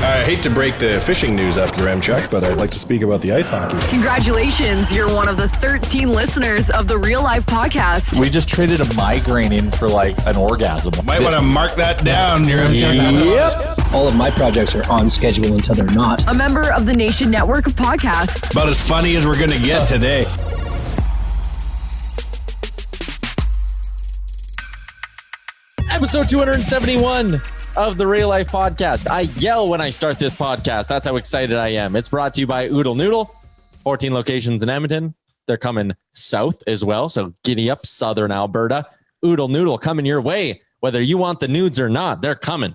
I hate to break the fishing news up your Chuck, but I'd like to speak about the ice hockey. Congratulations, you're one of the 13 listeners of the Real Life Podcast. We just traded a migraine in for like an orgasm. Might want to mark that down. Yep. All of my projects are on schedule until they're not. A member of the Nation Network of Podcasts. About as funny as we're going to get today. Episode 271 of the Real Life Podcast. I yell when I start this podcast. That's how excited I am. It's brought to you by Oodle Noodle. 14 locations in Edmonton. They're coming south as well, so giddy up, southern Alberta. Oodle Noodle coming your way. Whether you want the nudes or not, they're coming.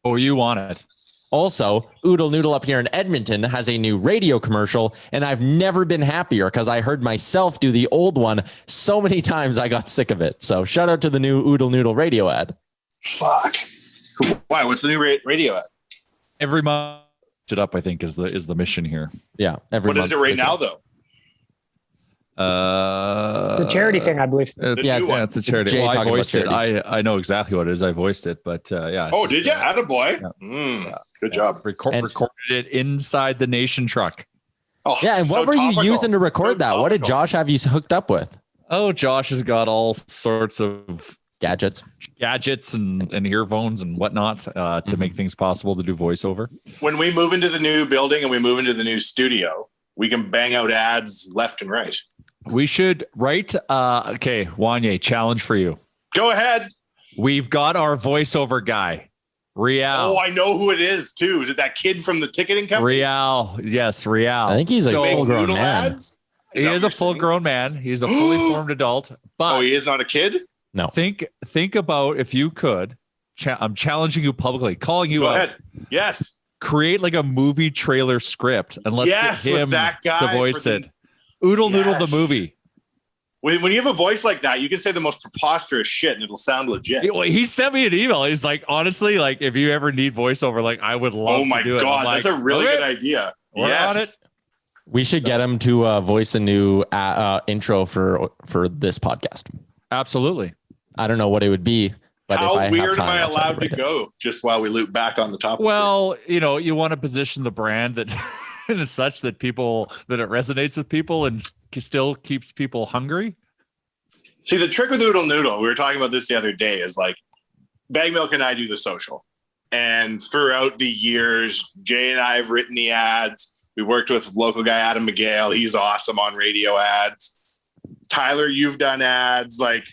Oh, you want it. Also, Oodle Noodle up here in Edmonton has a new radio commercial, and I've never been happier because I heard myself do the old one so many times I got sick of it. So shout out to the new Oodle Noodle radio ad. Fuck. Why? What's the new radio ad? Every month it up, I think, is the mission here. Yeah. What is it right now, though? It's a charity thing, I believe. It's a charity. Well, I voiced it. I know exactly what it is. I voiced it, but yeah. Oh, did you? Attaboy. Yeah. Good job. Recorded it inside the Nation truck. Oh, yeah, and what were you using to record that? What did Josh have you hooked up with? Oh, Josh has got all sorts of gadgets and earphones and whatnot to make things possible to do voiceover. When we move into the new building and we move into the new studio, we can bang out ads left and right. We should write. Okay, Wanye, challenge for you. Go ahead. We've got our voiceover guy, Real. Oh, I know who it is too. Is it that kid from the ticketing company? Real. Yes, Real. I think he's a full-grown man. He is a full-grown man. He's a fully formed adult. But he is not a kid? No. Think about if you could. I'm challenging you publicly, calling you out. Go ahead. Yes. Create like a movie trailer script and let's get him that guy to voice it. Oodle Noodle the movie. When you have a voice like that, you can say the most preposterous shit and it'll sound legit. He sent me an email. He's like, honestly, like if you ever need voiceover, like I would love to do it. Oh my God, that's a really good idea. We're on it. We should get him to voice a new intro for this podcast. Absolutely. I don't know what it would be. But how weird am I allowed to go just while we loop back on the topic? Well, you want to position the brand that is such that it resonates with people and still keeps people hungry. See, the trick with Oodle Noodle, we were talking about this the other day, is like Bag Milk and I do the social. And throughout the years, Jay and I have written the ads. We worked with local guy, Adam McGale. He's awesome on radio ads. Tyler, you've done ads. Like,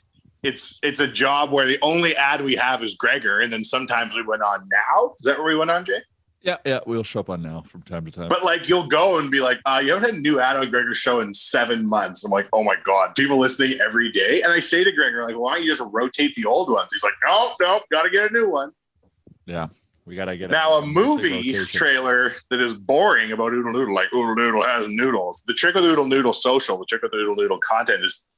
it's a job where the only ad we have is Gregor, and then sometimes we went on Now. Is that where we went on, Jay? Yeah, we'll show up on Now from time to time. But like, you'll go and be like, you haven't had a new ad on Gregor's show in 7 months. I'm like, oh my God, people listening every day. And I say to Gregor, like, why don't you just rotate the old ones? He's like, nope, got to get a new one. Yeah, we got to get now a movie trailer that is boring about Oodle Noodle, like Oodle Noodle has noodles. The trick with Oodle Noodle social, the trick with Oodle Noodle content is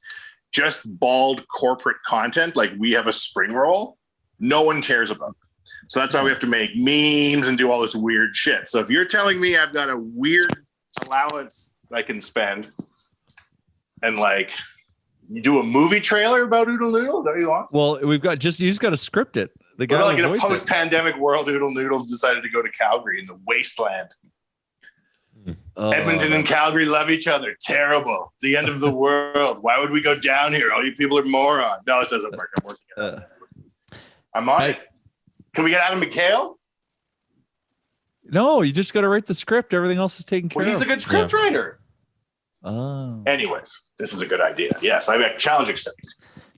just bald corporate content. Like we have a spring roll, no one cares about. So that's why we have to make memes and do all this weird shit. So if you're telling me I've got a weird allowance I can spend and like you do a movie trailer about Oodle Noodle, is that what you want? Well, you just got to script it. The guy like in a post-pandemic world, Oodle Noodles decided to go to Calgary in the wasteland. Edmonton and Calgary love each other. Terrible. It's the end of the world. Why would we go down here? All you people are morons. No, this doesn't work. I'm working on it. I'm on it. Can we get Adam McHale? No, you just got to write the script. Everything else is taken care of. He's a good script writer. Oh. Anyways, this is a good idea. Yes, I got challenge accepted.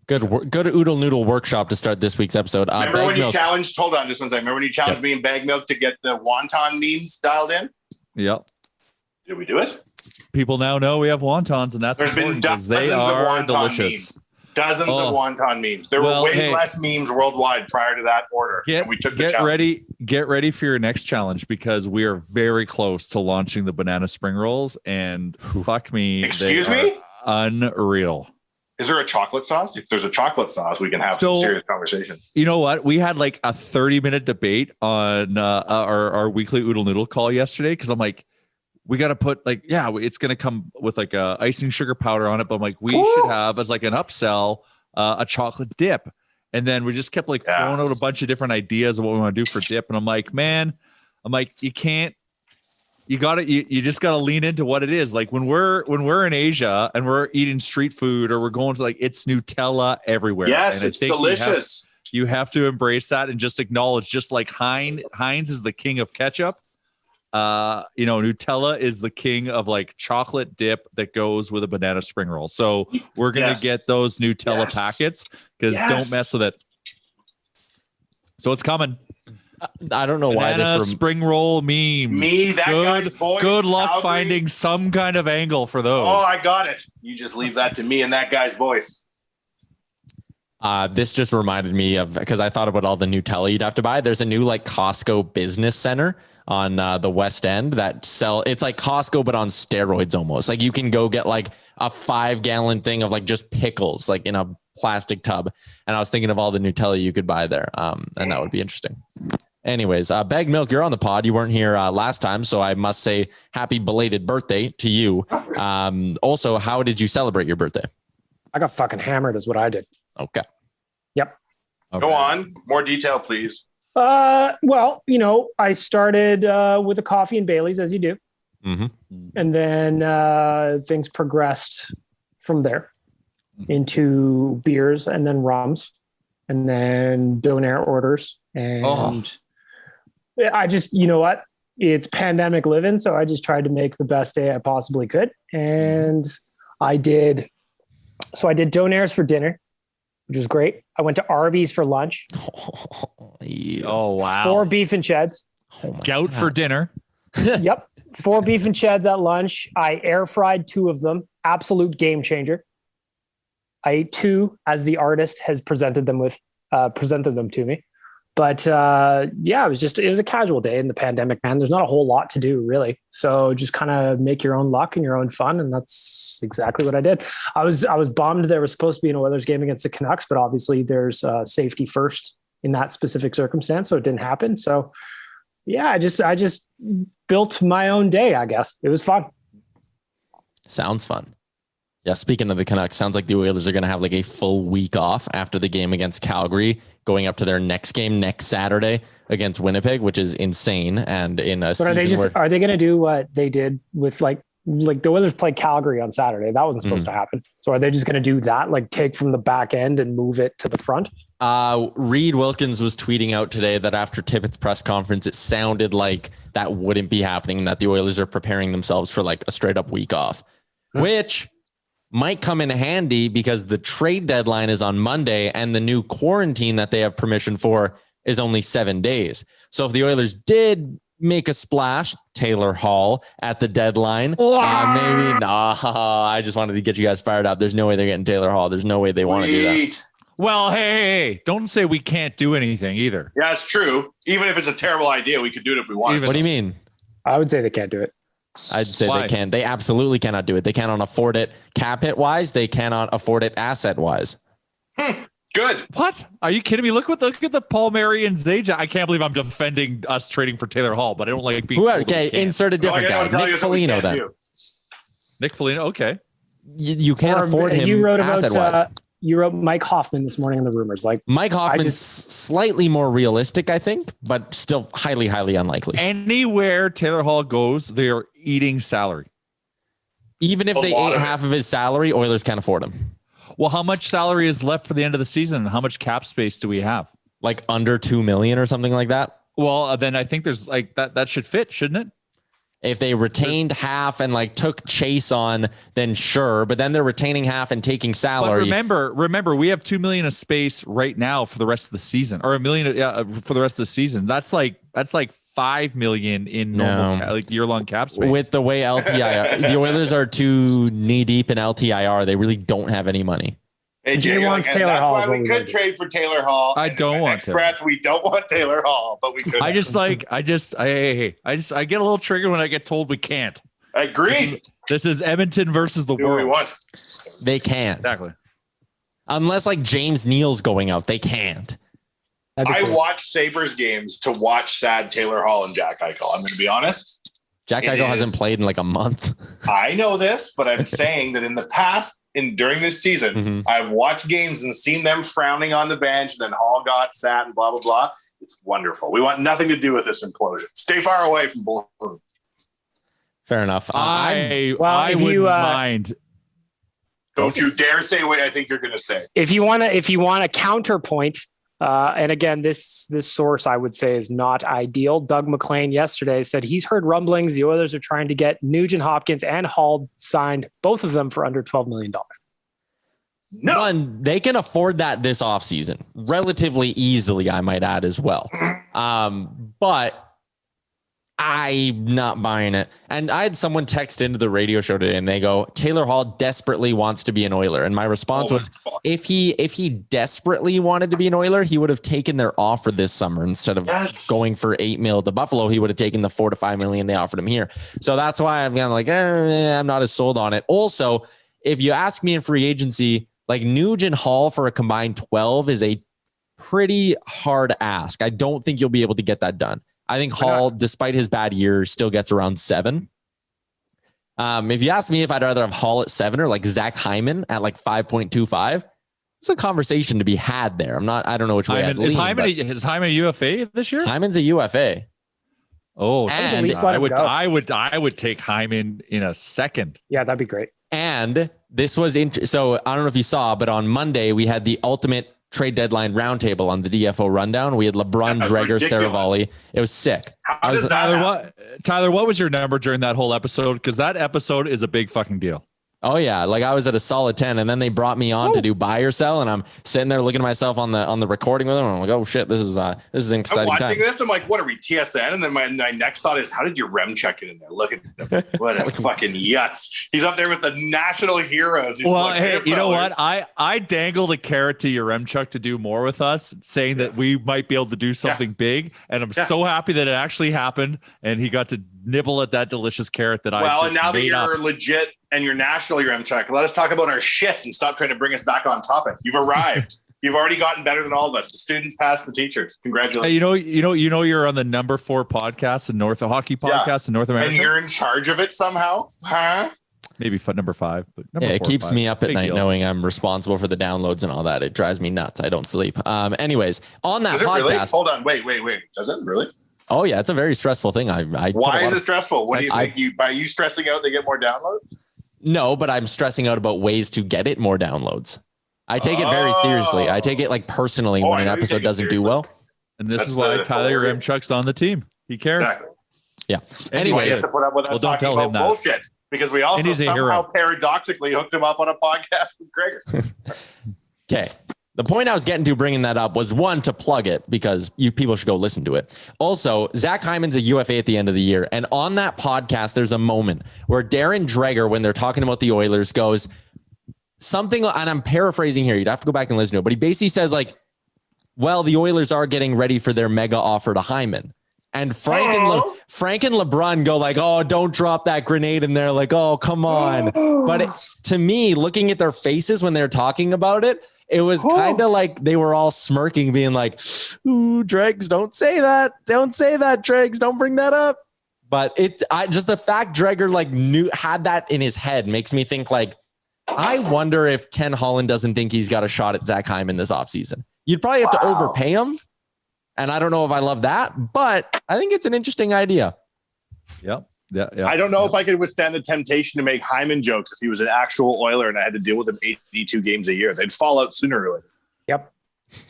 Good. Go to Oodle Noodle Workshop to start this week's episode. Remember when you challenged? Hold on, just one second. Remember when you challenged me and Bag Milk to get the wonton memes dialed in? Yep. Did we do it? People now know we have wontons, and that's there's been dozens they of are wonton delicious. Memes. Dozens of wonton memes. There were way less memes worldwide prior to that order. And we took the challenge. Get ready for your next challenge because we are very close to launching the banana spring rolls. And fuck me, excuse me, unreal. Is there a chocolate sauce? If there's a chocolate sauce, we can have some serious conversation. You know what? We had like a 30-minute debate on our weekly Oodle Noodle call yesterday because I'm like, we got to put like, it's going to come with like a icing sugar powder on it. But I'm like, we should have as like an upsell, a chocolate dip. And then we just kept like throwing out a bunch of different ideas of what we want to do for dip. And I'm like, man, I'm like, you can't. You just gotta lean into what it is. Like when we're in Asia and we're eating street food or we're going to it's Nutella everywhere. Yes, and it's delicious. You have to embrace that and just acknowledge, just like Heinz is the king of ketchup. Nutella is the king of chocolate dip that goes with a banana spring roll. So we're gonna get those Nutella packets because don't mess with it. So it's coming. I don't know why this spring roll memes. Guy's voice. Good luck finding some kind of angle for those. Oh, I got it. You just leave that to me and that guy's voice. This just reminded me of, because I thought about all the Nutella you'd have to buy. There's a new Costco business center on the West End that it's like Costco but on steroids almost. Like you can go get a 5-gallon thing of just pickles in a plastic tub. And I was thinking of all the Nutella you could buy there, and that would be interesting. Anyways, Bag Milk, you're on the pod. You weren't here last time, so I must say happy belated birthday to you. Also, how did you celebrate your birthday? I got fucking hammered is what I did. Okay. Yep. Okay. Go on. More detail, please. Well, I started with a coffee and Bailey's, as you do. Mm-hmm. And then things progressed from there into beers and then rums and then donair orders. And I just, it's pandemic living. So I just tried to make the best day I possibly could. And I did donairs for dinner, which was great. I went to Arby's for lunch. Oh, wow. 4 beef and cheds. Gout for dinner. Yep. 4 beef and cheds at lunch. I air fried 2 of them. Absolute game changer. I ate 2 as the artist has presented them to me. But it was a casual day in the pandemic, man. There's not a whole lot to do really. So just kind of make your own luck and your own fun. And that's exactly what I ddid. I was bummed there was supposed to be an Oilers game against the Canucks, but obviously there's safety first in that specific circumstance. So it didn't happen. So yeah, I just built my own day, I guess. It was fun. Sounds fun. Yeah, speaking of the Canucks, sounds like the Oilers are going to have a full week off after the game against Calgary, going up to their next game next Saturday against Winnipeg, which is insane. And in a season are they going to do what they did with the Oilers played Calgary on Saturday? That wasn't supposed to happen. So are they just going to do that, take from the back end and move it to the front? Reed Wilkins was tweeting out today that after Tippett's press conference, it sounded like that wouldn't be happening and that the Oilers are preparing themselves for a straight up week off, which might come in handy because the trade deadline is on Monday and the new quarantine that they have permission for is only 7 days. So if the Oilers did make a splash, Taylor Hall at the deadline, I just wanted to get you guys fired up. There's no way they're getting Taylor Hall. There's no way they want to do that. Well, hey, don't say we can't do anything either. Yeah, it's true. Even if it's a terrible idea, we could do it if we wanted. What do you mean? I would say they can't do it. I'd say Why? They can. They absolutely cannot do it. They cannot afford it cap hit wise. They cannot afford it asset wise. Good. What? Are you kidding me? Look at the Paul Mary and Zaja. I can't believe I'm defending us trading for Taylor Hall, but I don't like being. Okay, insert a different guy. Nick Foligno then. Nick Foligno. Okay. You can't afford him. You wrote asset wise. You wrote Mike Hoffman this morning in the rumors. Mike Hoffman's slightly more realistic, I think, but still highly, highly unlikely. Anywhere Taylor Hall goes, they are eating salary. Even if they ate half of his salary, Oilers can't afford him. Well, how much salary is left for the end of the season? How much cap space do we have? Under $2 million or something like that. Well, then I think there's that should fit, shouldn't it? If they retained half and took Chase on, then sure. But then they're retaining half and taking salary. But remember, we have $2 million of space right now for the rest of the season, or $1 million for the rest of the season. That's like $5 million in normal year-long cap space. With the way LTIR, the Oilers are too knee deep in LTIR. They really don't have any money. Hey, Jay wants Taylor Hall. That's why we could trade for Taylor Hall. I don't want to. Breath, we don't want Taylor Hall, but we could. I get a little triggered when I get told we can't. I agree. This is Edmonton versus the world. We want. They can't. Exactly. Unless James Neal's going out, they can't. I watch Sabres games to watch sad Taylor Hall and Jack Eichel. I'm going to be honest. Jack Eichel hasn't played in a month. I know this, but I'm saying that in the past and during this season, I've watched games and seen them frowning on the bench. Then Hall got sat and blah, blah, blah. It's wonderful. We want nothing to do with this implosion. Stay far away from both of them. Fair enough. I if wouldn't you, mind. Don't you dare say what I think you're going to say. If you want a counterpoint, and again, this source I would say is not ideal. Doug McLean yesterday said he's heard rumblings the Oilers are trying to get Nugent Hopkins and Hall signed, both of them for under $12 million. No. One, they can afford that this offseason relatively easily, I might add as well. But I'm not buying it. And I had someone text into the radio show today and they go, Taylor Hall desperately wants to be an Oiler. And my response was, if he desperately wanted to be an Oiler, he would have taken their offer this summer instead of going for $8 million to Buffalo. He would have taken the $4 to $5 million they offered him here. So that's why I'm kind of like, I'm not as sold on it. Also, if you ask me in free agency, like Nugent Hall for a combined 12 is a pretty hard ask. I don't think you'll be able to get that done. I think Hall, despite his bad year, still gets around 7. If you ask me if I'd rather have Hall at 7 or like Zach Hyman at like 5.25, it's a conversation to be had there. I don't know which way I'd lean. Is Hyman a UFA this year? Hyman's a UFA. Oh, and I would take Hyman in a second. Yeah, that'd be great. And this was so I don't know if you saw, but on Monday we had the ultimate trade deadline roundtable on the DFO rundown. We had LeBron, Dreger, Saravalli. It was sick. Tyler, what was your number during that whole episode? Because that episode is a big fucking deal. Oh yeah, like I was at a solid 10, and then they brought me on to do buy or sell, and I'm sitting there looking at myself on the recording with them. And I'm like, oh shit, this is an exciting I'm watching time. this. I'm like, what are we, TSN? And then my next thought is, how did your rem check it in there? Look at him. What a fucking yutz. He's up there with the national heroes. He's Well, like, hey, you know what? fellas. I dangled a carrot to Yaremchuk to do more with us, saying that we might be able to do something big, and I'm so happy that it actually happened, and he got to nibble at that delicious carrot that I. Well, and now that you're legit and you're national, Yaremchuk, let us talk about our shit and stop trying to bring us back on topic. You've arrived. You've already gotten better than all of us. The students passed the teachers. Congratulations. Hey, you're on the number 4 podcast in hockey podcast in North America, and you're in charge of it somehow, huh? Maybe number 5, but number 4, it keeps 5. me up at Big night deal. knowing I'm responsible for the downloads and all that. It drives me nuts. I don't sleep. Anyways, on that Does it podcast. really? Hold on. Wait. Does it really? Oh yeah, it's a very stressful thing. Why is it stressful? What do you think? By you stressing out, they get more downloads? No, but I'm stressing out about ways to get it more downloads. I take it very seriously. I take it like personally when an episode doesn't do well. And this is why Tyler Yaremchuk's on the team. He cares. Exactly. Yeah. Anyway, he has to put up with us don't talking tell him about that. bullshit because we also he's a somehow hero. paradoxically hooked him up on a podcast with Gregor. Okay. The point I was getting to bringing that up was, one, to plug it because you people should go listen to it. Also, Zach Hyman's a UFA at the end of the year. And on that podcast, there's a moment where Darren Dreger, when they're talking about the Oilers, goes something, and I'm paraphrasing here. You'd have to go back and listen to it. But he basically says like, well, the Oilers are getting ready for their mega offer to Hyman. And Frank and LeBron go like, oh, don't drop that grenade in there. Like, oh, come on. But to me, looking at their faces when they're talking about it, it was kind of like they were all smirking, being like, ooh, Dregs, don't say that. Don't say that, Dregs. Don't bring that up. But just the fact Dreger like had that in his head makes me think like, I wonder if Ken Holland doesn't think he's got a shot at Zach Hyman this offseason. You'd probably have to overpay him. And I don't know if I love that, but I think it's an interesting idea. Yep. Yeah. I don't know if I could withstand the temptation to make Hyman jokes if he was an actual Oiler and I had to deal with him 82 games a year. They'd fall out sooner or later. Yep.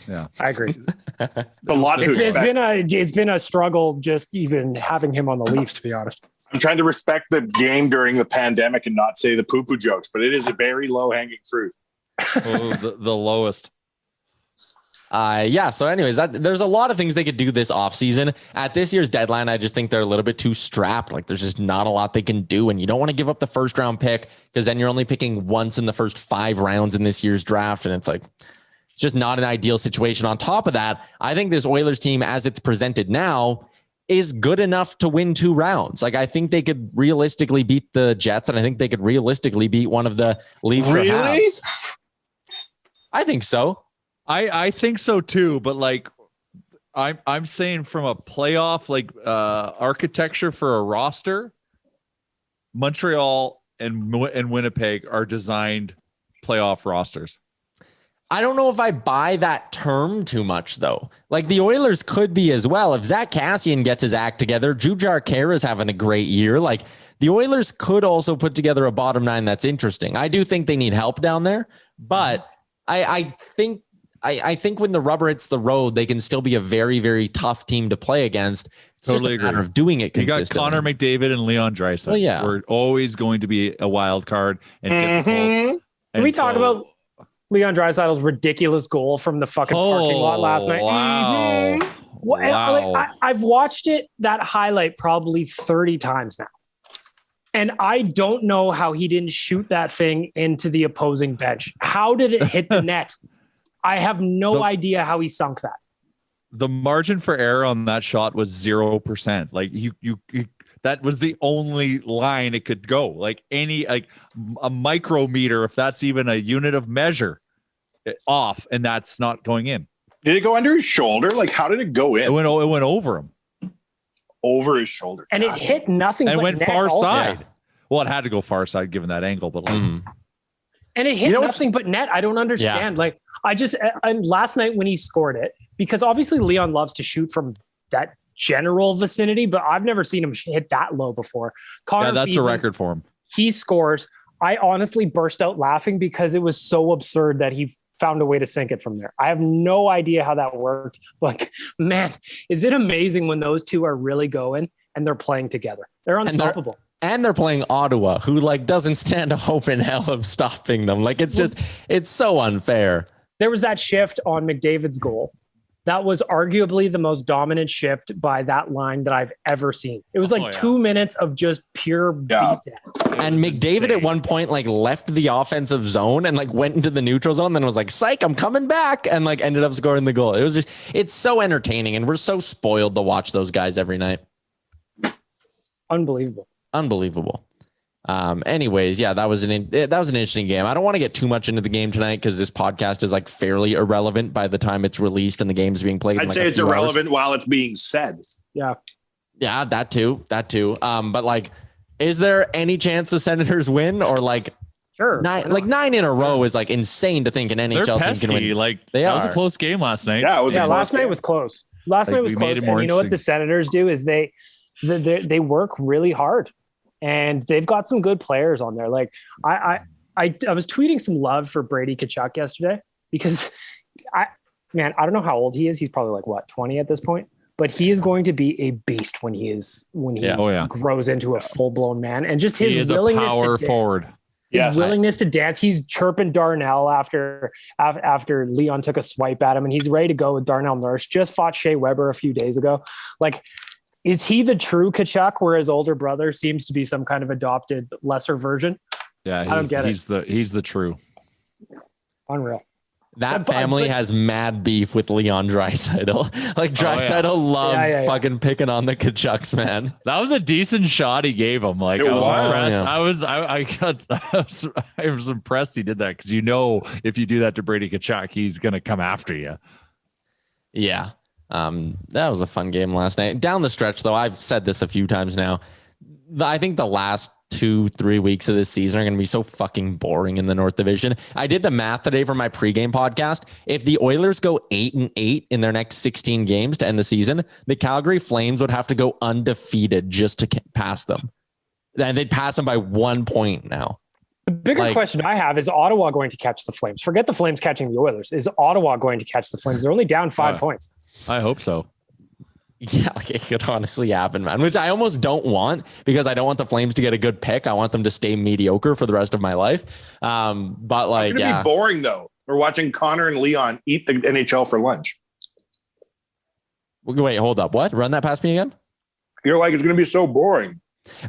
Yeah. I agree. A lot to expect. It's been a struggle just even having him on the Leafs, to be honest. I'm trying to respect the game during the pandemic and not say the poo-poo jokes, but it is a very low-hanging fruit. the lowest. So anyways, there's a lot of things they could do this offseason. At this year's deadline, I just think they're a little bit too strapped. Like there's just not a lot they can do. And you don't want to give up the first round pick because then you're only picking once in the first 5 rounds in this year's draft. And it's like, it's just not an ideal situation. On top of that, I think this Oilers team, as it's presented now, is good enough to win 2 rounds. Like I think they could realistically beat the Jets, and I think they could realistically beat one of the Leafs. Really? Or Habs. I think so. I think so too, but like I'm saying from a playoff like architecture for a roster, Montreal and Winnipeg are designed playoff rosters. I don't know if I buy that term too much, though. Like, the Oilers could be as well. If Zach Kassian gets his act together, Jujhar Khaira's having a great year. Like, the Oilers could also put together a bottom nine that's interesting. I do think they need help down there, but I think when the rubber hits the road, they can still be a very, very tough team to play against. It's totally just a matter of doing it consistently. You got Connor McDavid and Leon Draisaitl. Well, yeah. We're always going to be a wild card and difficult. Can we talk about Leon Draisaitl's ridiculous goal from the fucking parking lot last night? Wow. Wow. I've watched that highlight probably 30 times now. And I don't know how he didn't shoot that thing into the opposing bench. How did it hit the net? I have no idea how he sunk that. The margin for error on that shot was 0%. Like you that was the only line it could go. Like a micrometer, if that's even a unit of measure, off, and that's not going in. Did it go under his shoulder? Like, how did it go in? It went over him. Over his shoulder. And it hit nothing and but went net far also. side. Well, it had to go far side given that angle, but like, and it hit nothing but net. I don't understand. Yeah. Like, last night when he scored it, because obviously Leon loves to shoot from that general vicinity, but I've never seen him hit that low before. Connor that's a record for him. He scores. I honestly burst out laughing because it was so absurd that he found a way to sink it from there. I have no idea how that worked. Like, man, is it amazing when those two are really going and they're playing together? They're unstoppable. And they're playing Ottawa, who like doesn't stand a hope in hell of stopping them. Like, it's so unfair. There was that shift on McDavid's goal. That was arguably the most dominant shift by that line that I've ever seen. It was like 2 minutes of just pure beatdown. And McDavid at one point like left the offensive zone and like went into the neutral zone, then was like, psych, I'm coming back, and like ended up scoring the goal. It's so entertaining, and we're so spoiled to watch those guys every night. Unbelievable. Anyways, yeah, that was an interesting game. I don't want to get too much into the game tonight because this podcast is like fairly irrelevant by the time it's released and the game's being played. I'd say it's irrelevant while it's being said. Yeah, that too. But like, is there any chance the Senators win, or like? Sure. Nine in a row is like insane to think an NHL team can win. Like, that was a close game last night. Yeah, last night was close. Last night was close. And you know what the Senators do is they work really hard. And they've got some good players on there. Like I was tweeting some love for Brady Tkachuk yesterday because I don't know how old he is. He's probably like 20 at this point, but he is going to be a beast when he grows into a full blown man. And just his willingness to dance, forward. His willingness to dance. He's chirping Darnell after Leon took a swipe at him, and he's ready to go with Darnell Nurse. Just fought Shea Weber a few days ago. Like, is he the true Tkachuk, where his older brother seems to be some kind of adopted lesser version? Yeah, I don't get it. He's the true. Unreal. That family has mad beef with Leon Draisaitl. Like, Draisaitl loves fucking picking on the Tkachuks, man. That was a decent shot he gave him. Like, I was impressed. I was impressed he did that, because if you do that to Brady Tkachuk, he's gonna come after you. Yeah. That was a fun game last night. Down the stretch, though, I've said this a few times now, I think the last 2-3 weeks of this season are going to be so fucking boring in the North Division. I did the math today for my pregame podcast. If the Oilers go 8-8 in their next 16 games to end the season, the Calgary Flames would have to go undefeated just to pass them. And they'd pass them by 1 point now. The bigger question I have is Ottawa going to catch the Flames? Forget the Flames catching the Oilers. Is Ottawa going to catch the Flames? They're only down 5 points. I hope so. Yeah, it could honestly happen, man, which I almost don't want, because I don't want the Flames to get a good pick. I want them to stay mediocre for the rest of my life. But like, it's gonna be boring though. We're watching Connor and Leon eat the NHL for lunch. Wait, hold up. What? Run that past me again? You're like, it's going to be so boring.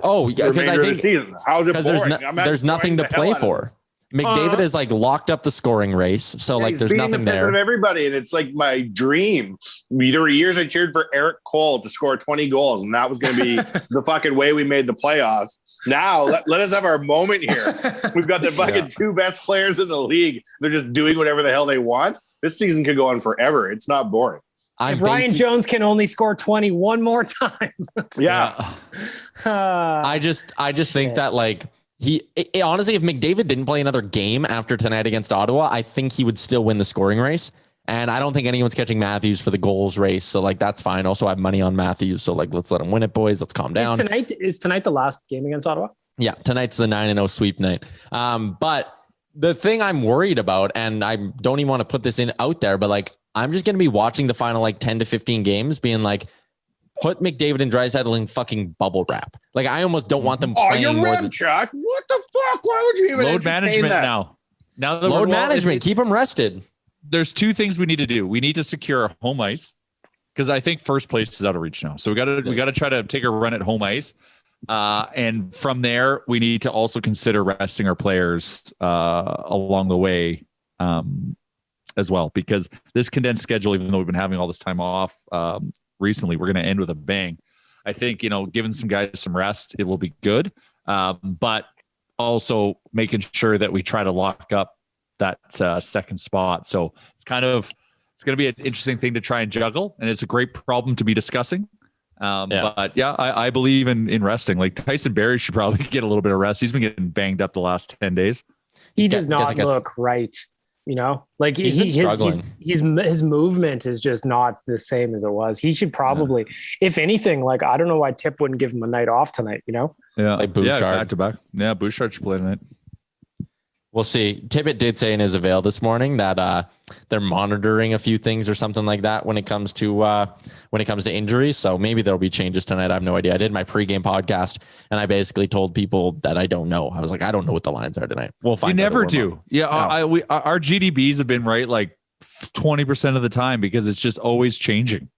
Oh, yeah, because I think how's it boring? There's nothing to play for. McDavid is like locked up the scoring race, so like there's nothing there. Of everybody, and it's like my dream. There were years I cheered for Eric Cole to score 20 goals, and that was going to be the fucking way we made the playoffs. Now let us have our moment here. We've got the fucking two best players in the league. They're just doing whatever the hell they want. This season could go on forever. It's not boring. If Ryan Jones can only score 20 one more time. Yeah. I just think that like Honestly, if McDavid didn't play another game after tonight against Ottawa, I think he would still win the scoring race. And I don't think anyone's catching Matthews for the goals race. So like, that's fine. Also, I have money on Matthews. So like, let's let him win it, boys. Let's calm down. Is tonight the last game against Ottawa? Yeah. Tonight's the 9-0 sweep night. But the thing I'm worried about, and I don't even want to put this out there, but like, I'm just going to be watching the final like 10 to 15 games being like, put McDavid and Draisaitl in fucking bubble wrap. Like, I almost don't want them playing you're more rim, Chuck. What the fuck? Why would you even Load entertain management that? now. Now that load we're management. Keep them rested. There's two things we need to do. We need to secure our home ice because I think first place is out of reach now. So we got to try to take a run at home ice. And from there, we need to also consider resting our players along the way as well, because this condensed schedule, even though we've been having all this time off recently, we're going to end with a bang. I think, giving some guys some rest, it will be good. But also making sure that we try to lock up that second spot. So it's going to be an interesting thing to try and juggle. And it's a great problem to be discussing. But yeah, I believe in resting. Like Tyson Barrie should probably get a litlittle bit of rest. He's been getting banged up the last 10 days. He does not look right. Like he's been struggling. His movement is just not the same as it was. He should probably, if anything, like, I don't know why Tip wouldn't give him a night off tonight, Yeah. Like Bouchard. Yeah, back to back. Yeah, Bouchard should play tonight. We'll see. Tippett did say in his avail this morning that they're monitoring a few things or something like that when it comes to injuries. So maybe there'll be changes tonight. I have no idea. I did my pregame podcast and I basically told people that I don't know. I was like, I don't know what the lines are tonight. We'll find. You never do. Yeah, No. Our GDBs have been right like 20% of the time because it's just always changing.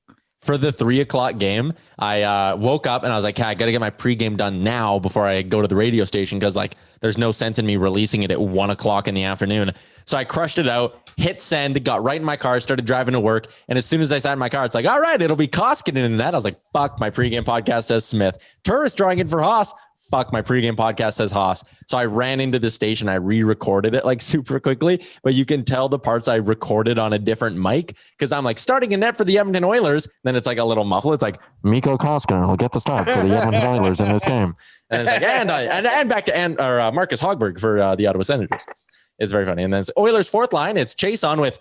For the 3:00 game, I woke up and I was like, I got to get my pregame done now before I go to the radio station because like there's no sense in me releasing it at 1:00 in the afternoon. So I crushed it out, hit send, got right in my car, started driving to work. And as soon as I sat in my car, it's like, all right, it'll be Koskinen in that. I was like, fuck, my pregame podcast says Smith. Tourist drawing in for Haas. Fuck, my pregame podcast says Haas. So I ran into the station. I re-recorded it like super quickly, but you can tell the parts I recorded on a different mic because I'm like starting a net for the Edmonton Oilers. Then it's like a little muffle. It's like Mikko Koskinen will get the start for the Edmonton Oilers in this game. And it's like, and back to Marcus Hogberg for the Ottawa Senators. It's very funny. And then it's Oilers fourth line. It's Chase on with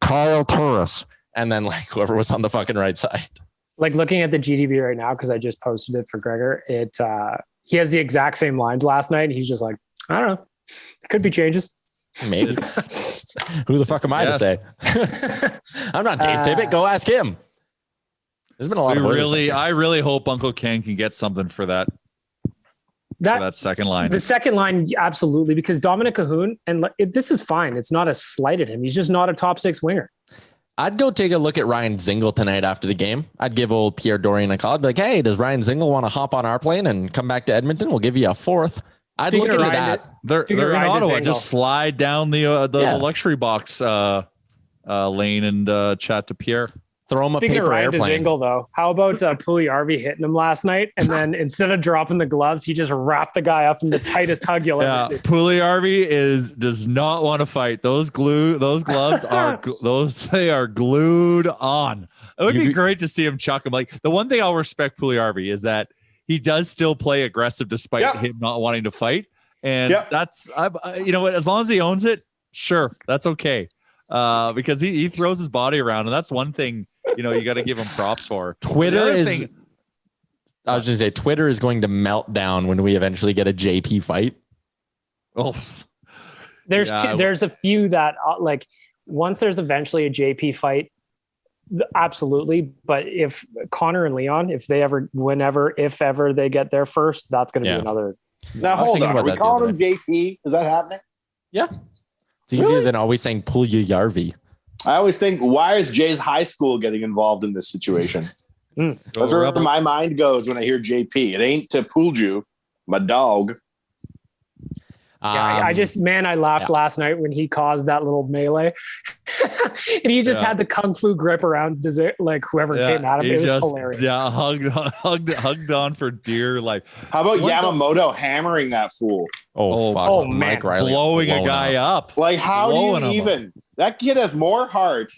Kyle Turris. And then like whoever was on the fucking right side. Like looking at the GDB right now, because I just posted it for Gregor, he has the exact same lines last night. And he's just like, I don't know. It could be changes. Maybe. Who the fuck am I to say? I'm not Dave Tippett. Go ask him. There's been a lot of I really hope Uncle Ken can get something for that second line. The second line, absolutely, because Dominic Cahoon, and this is fine. It's not a slight at him. He's just not a top six winger. I'd go take a look at Ryan Zingle tonight after the game. I'd give old Pierre Dorian a call. I'd be like, hey, does Ryan Zingle want to hop on our plane and come back to Edmonton? We'll give you a fourth. I'd look into that. They're in Ottawa. Just slide down the luxury box lane and chat to Pierre. Throw him Speaking a paper of Ryan airplane. Zingle, though, how about Puljujärvi hitting him last night? And then instead of dropping the gloves, he just wrapped the guy up in the tightest hug you'll ever see. Puljujärvi does not want to fight. Those gloves are glued on. It would be great to see him chuck him. Like the one thing I'll respect Puljujärvi is that he does still play aggressive despite him not wanting to fight. And that's as long as he owns it, sure, that's okay. Because he throws his body around, and that's one thing you got to give him props for. Twitter is going to melt down when we eventually get a JP fight. Oh, there's a few that like once there's eventually a JP fight, absolutely. But if Connor and Leon, if ever they get there first, that's going to be another. Now hold on, are we calling him JP? Is that happening? Yeah. It's easier than always saying Puljujärvi. I always think, why is Jay's high school getting involved in this situation? That's where my mind goes when I hear JP. It ain't to Pulju, my dog. I laughed last night when he caused that little melee. And he just had the kung fu grip around like whoever came at him. It was hilarious. Yeah, hugged on for dear life. How about Yamamoto hammering that fool? Oh fuck. Oh, man. Mike Riley blowing a guy up. Like, how do you even? That kid has more heart.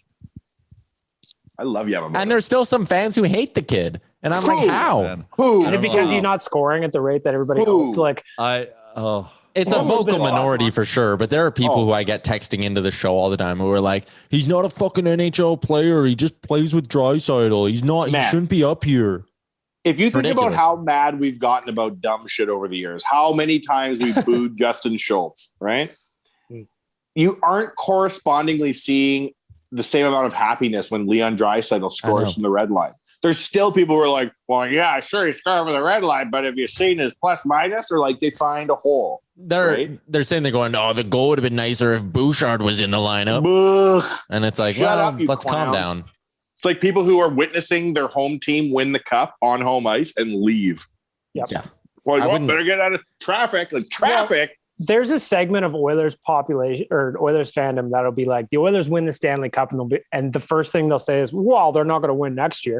I love Yamamoto. And there's still some fans who hate the kid. And I'm like, how? Who? Is it because he's not scoring at the rate that everybody hoped? Like, It's a vocal minority for sure, but there are people who I get texting into the show all the time who are like, he's not a fucking NHL player. He just plays with Draisaitl. He shouldn't be up here. If you think about how mad we've gotten about dumb shit over the years, how many times we've booed Justin Schultz, right? You aren't correspondingly seeing the same amount of happiness when Leon Draisaitl scores from the red line. There's still people who are like, well, yeah, sure, he scored from the red line, but have you seen his plus minus? Or like they find a hole. They're saying they're going, oh, the goal would have been nicer if Bouchard was in the lineup. And it's like, let's calm down. It's like people who are witnessing their home team win the cup on home ice and leave. Yep. Yeah. Well, better get out of traffic. Like traffic. Well, there's a segment of Oilers population or Oilers fandom that'll be like, the Oilers win the Stanley Cup, and the first thing they'll say is, well, they're not going to win next year.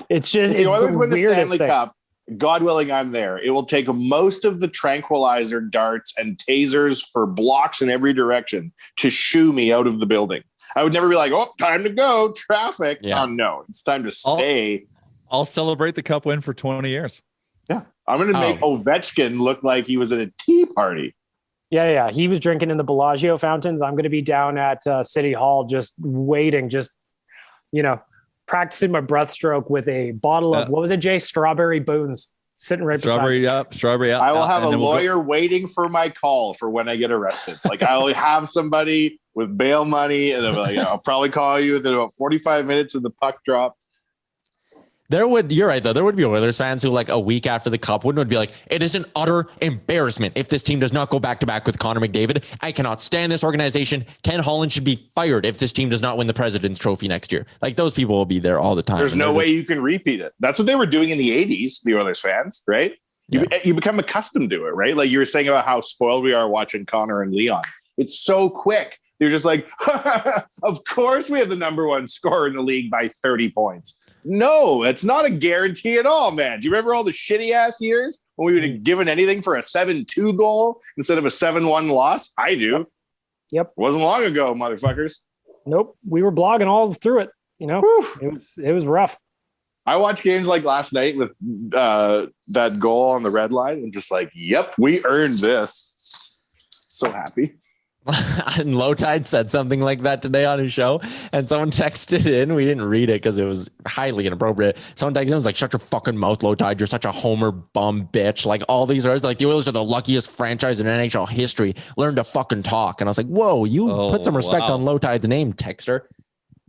It's just, if the Oilers win the Stanley Cup, God willing, I'm there. It will take most of the tranquilizer darts and tasers for blocks in every direction to shoo me out of the building. I would never be like, oh, time to go, traffic. Yeah. No, it's time to stay. I'll celebrate the cup win for 20 years. Yeah. I'm going to make Ovechkin look like he was at a tea party. Yeah. He was drinking in the Bellagio fountains. I'm going to be down at City Hall just waiting, practicing my breaststroke with a bottle of, what was it, Jay? Strawberry Boons sitting right beside me. Strawberry. I will have a lawyer waiting for my call for when I get arrested. Like I'll have somebody with bail money and I'll probably call you within about 45 minutes of the puck drop. You're right though. There would be Oilers fans who like a week after the cup win would be like, it is an utter embarrassment if this team does not go back to back with Connor McDavid. I cannot stand this organization. Ken Holland should be fired if this team does not win the President's Trophy next year. Like those people will be there all the time. There's no way you can repeat it. That's what they were doing in the 80s, the Oilers fans, right? You become accustomed to it, right? Like you were saying about how spoiled we are watching Connor and Leon. It's so quick. You're just like, of course we have the number one scorer in the league by 30 points. No, it's not a guarantee at all, man. Do you remember all the shitty ass years when we would have given anything for a 7-2 goal instead of a 7-1 loss? I do. Yep. Wasn't long ago, motherfuckers. Nope. We were blogging all through it. It was rough. I watched games like last night with that goal on the red line and just like, yep, we earned this. So happy. And Low Tide said something like that today on his show, and someone texted in. We didn't read it because it was highly inappropriate. Someone texted in, was like, shut your fucking mouth, Low Tide. You're such a homer bum bitch. Like all these words, like the Oilers are the luckiest franchise in NHL history. Learn to fucking talk. And I was like, whoa, you put some respect on Low Tide's name, texter.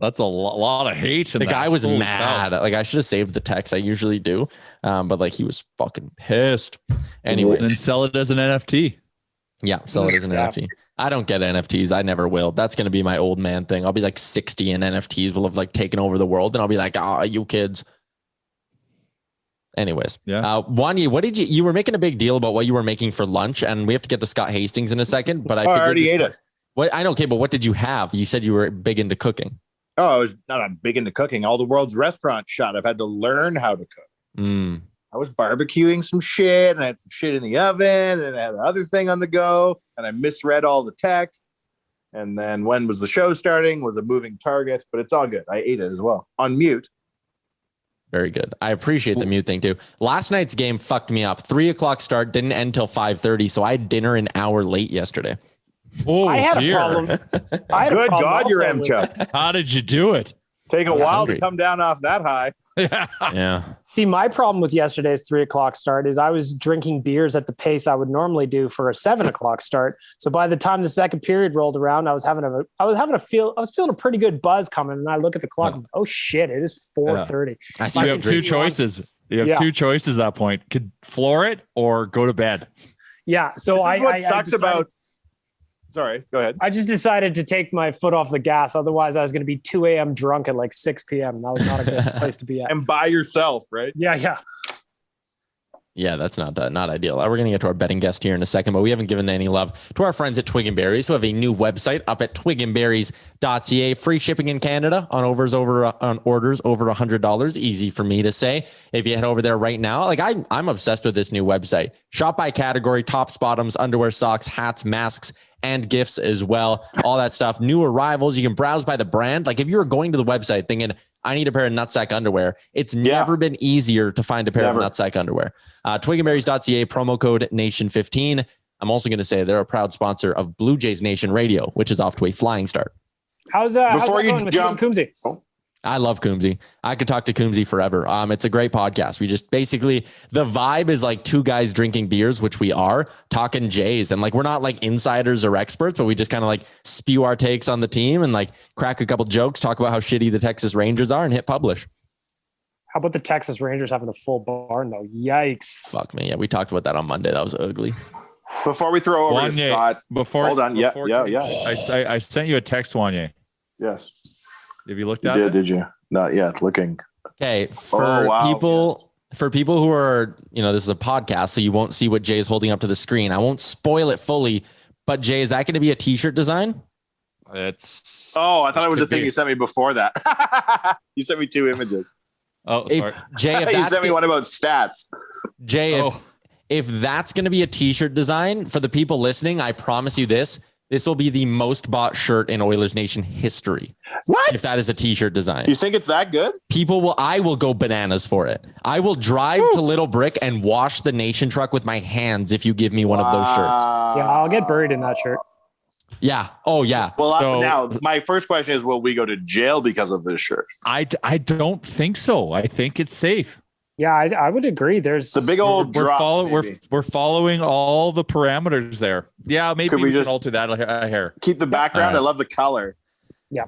That's a lot of hate. The guy was mad. Like I should have saved the text. I usually do. But like he was fucking pissed. Anyways. And sell it as an NFT. Yeah, sell it as an NFT. I don't get NFTs. I never will. That's going to be my old man thing. I'll be like 60 and NFTs will have like taken over the world. And I'll be like, you kids. Anyways. Yeah. Wanye, what did you were making a big deal about what you were making for lunch, and we have to get to Scott Hastings in a second, but I already ate it. What I know. Okay. But what did you have? You said you were big into cooking. Oh, I was not big into cooking. All the world's restaurants shut. I've had to learn how to cook. I was barbecuing some shit, and I had some shit in the oven, and I had another thing on the go, and I misread all the texts. And then when was the show starting? Was a moving target, but it's all good. I ate it as well on mute. Very good. I appreciate the mute thing too. Last night's game fucked me up. 3:00 start, didn't end till 5:30, so I had dinner an hour late yesterday. Oh, I had a problem. Good God, you're M-Chuck. How did you do it? Take a while to come down off that high. Yeah. See, my problem with yesterday's 3:00 start is I was drinking beers at the pace I would normally do for a 7:00 start. So by the time the second period rolled around, I was feeling a pretty good buzz coming. And I look at the clock. And, oh shit! It is 4:30. You have two choices. You have two choices at that point. Could floor it or go to bed. Yeah. So what sucks about. Sorry, go ahead. I just decided to take my foot off the gas. Otherwise, I was going to be 2 a.m. drunk at like 6 p.m. That was not a good place to be at. And by yourself, right? Yeah. Yeah, that's not ideal. We're going to get to our betting guest here in a second, but we haven't given any love to our friends at Twig and Berries, who have a new website up at twigandberries.ca. Free shipping in Canada on orders over $100. Easy for me to say. If you head over there right now, like I'm obsessed with this new website. Shop by category, tops, bottoms, underwear, socks, hats, masks, and gifts as well. All that stuff. New arrivals. You can browse by the brand. Like if you were going to the website thinking, I need a pair of nutsack underwear, it's never been easier to find a pair of nutsack underwear. Twigandberries.ca, promo code Nation15. I'm also going to say they're a proud sponsor of Blue Jays Nation Radio, which is off to a flying start. How's that going with Coombsy? I love Coombsy. I could talk to Coombsy forever. It's a great podcast. We just basically, the vibe is like two guys drinking beers, which we are, talking Jays. And like, we're not like insiders or experts, but we just kind of like spew our takes on the team and like crack a couple jokes, talk about how shitty the Texas Rangers are and hit publish. How about the Texas Rangers having a full barn though? Yikes. Fuck me. Yeah, we talked about that on Monday. That was ugly. Before we throw over to Scott, hold on. Yeah. I sent you a text, Wanye. Yes. Have you looked at it? Did you? Not yet. Looking. Okay. For people who are, this is a podcast, so you won't see what Jay is holding up to the screen. I won't spoil it fully, but Jay, is that going to be a t-shirt design? I thought it was the thing you sent me before that. You sent me two images. Oh, sorry. Jay, you sent me one about stats. Jay, if that's going to be a t-shirt design for the people listening, I promise you this will be the most bought shirt in Oilers Nation history. What? If that is a t-shirt design. You think it's that good? I will go bananas for it. I will drive to Little Brick and wash the Nation truck with my hands if you give me one of those shirts. Yeah, I'll get buried in that shirt. Yeah. Oh, yeah. Well, now my first question is, will we go to jail because of this shirt? I don't think so. I think it's safe. Yeah, I would agree. There's the big old drop. We're following all the parameters there. Yeah, maybe we can alter that a hair. Keep the background. I love the color. Yeah.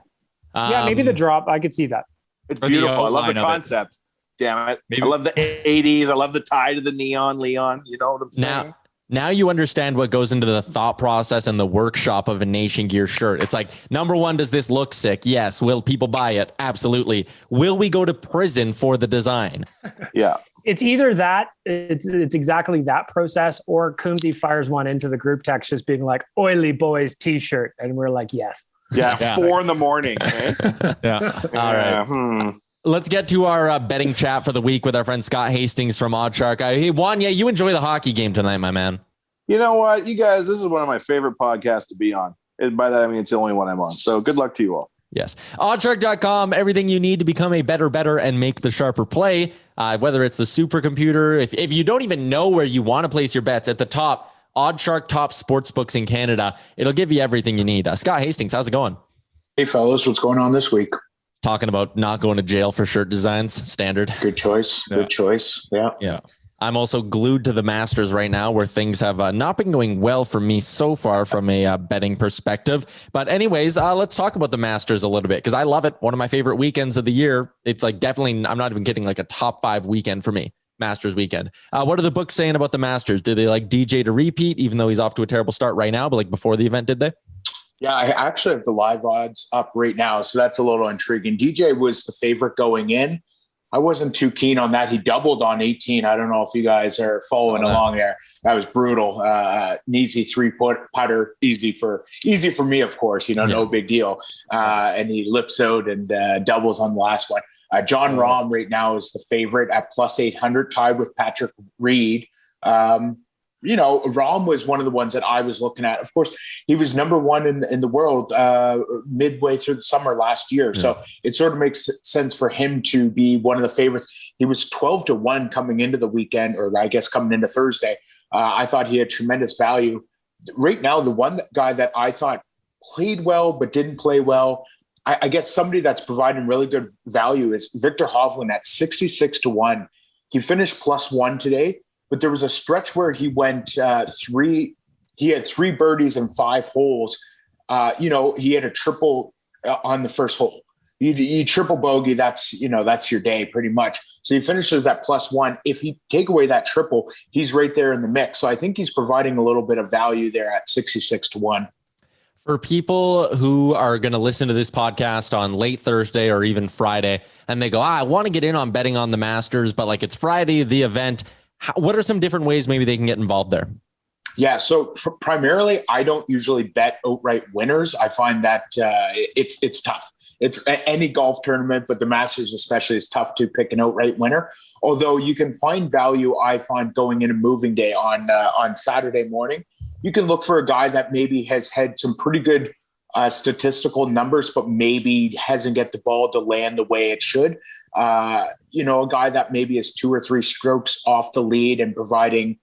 Maybe the drop. I could see that. It's beautiful. I love the concept. Damn it. Maybe. I love the 80s. I love the tie to the neon Leon. You know what I'm saying? Now you understand what goes into the thought process and the workshop of a Nation Gear shirt. It's like, number one, does this look sick? Yes. Will people buy it? Absolutely. Will we go to prison for the design? Yeah. It's either that, it's exactly that process, or Coombsy fires one into the group text just being like, Oily Boys t-shirt. And we're like, yes. Yeah. 4 a.m. Okay? Yeah. All right. Let's get to our betting chat for the week with our friend Scott Hastings from OddsShark. Hey, Wanye, you enjoy the hockey game tonight, my man. You know what? You guys, this is one of my favorite podcasts to be on. And by that, I mean, it's the only one I'm on. So good luck to you all. Yes. OddsShark.com, everything you need to become a better, and make the sharper play. Whether it's the supercomputer, if you don't even know where you want to place your bets, at the top, OddsShark top sportsbooks in Canada. It'll give you everything you need. Scott Hastings, how's it going? Hey, fellas, what's going on this week? Talking about not going to jail for shirt designs. Standard. Good choice. Good choice. Yeah. Yeah. I'm also glued to the Masters right now, where things have not been going well for me so far from a betting perspective. But anyways, let's talk about the Masters a little bit, because I love it. One of my favorite weekends of the year. It's like definitely, I'm not even kidding, like a top 5 weekend for me. Masters weekend. What are the books saying about the Masters? Do they like DJ to repeat, even though he's off to a terrible start right now, but like before the event, did they? Yeah, I actually have the live odds up right now, so that's a little intriguing. DJ was the favorite going in. I wasn't too keen on that. He doubled on 18. I don't know if you guys are following along there. That was brutal. An easy 3-putter, easy for me, of course. No big deal. And he lips out and doubles on the last one. John Rahm right now is the favorite at plus 800, tied with Patrick Reed. Rahm was one of the ones that I was looking at. Of course, he was number one in the world midway through the summer last year. Yeah. So it sort of makes sense for him to be one of the favorites. He was 12-1 coming into the weekend, or I guess coming into Thursday. I thought he had tremendous value. Right now, the one guy that I thought played well but didn't play well, I guess somebody that's providing really good value is Victor Hovland at 66-1. He finished +1 today. But there was a stretch where he went he had 3 birdies and 5 holes. He had a triple on the first hole. You triple bogey, that's your day pretty much. So he finishes at +1. If he take away that triple, he's right there in the mix. So I think he's providing a little bit of value there at 66-1. For people who are going to listen to this podcast on late Thursday or even Friday, and they go, I want to get in on betting on the Masters, but like it's Friday, the event. What are some different ways maybe they can get involved there? Yeah, so primarily, I don't usually bet outright winners. I find that it's tough. It's any golf tournament, but the Masters especially is tough to pick an outright winner. Although you can find value, I find, going into moving day on Saturday morning. You can look for a guy that maybe has had some pretty good statistical numbers, but maybe hasn't get the ball to land the way it should. A guy that maybe is 2 or 3 strokes off the lead and providing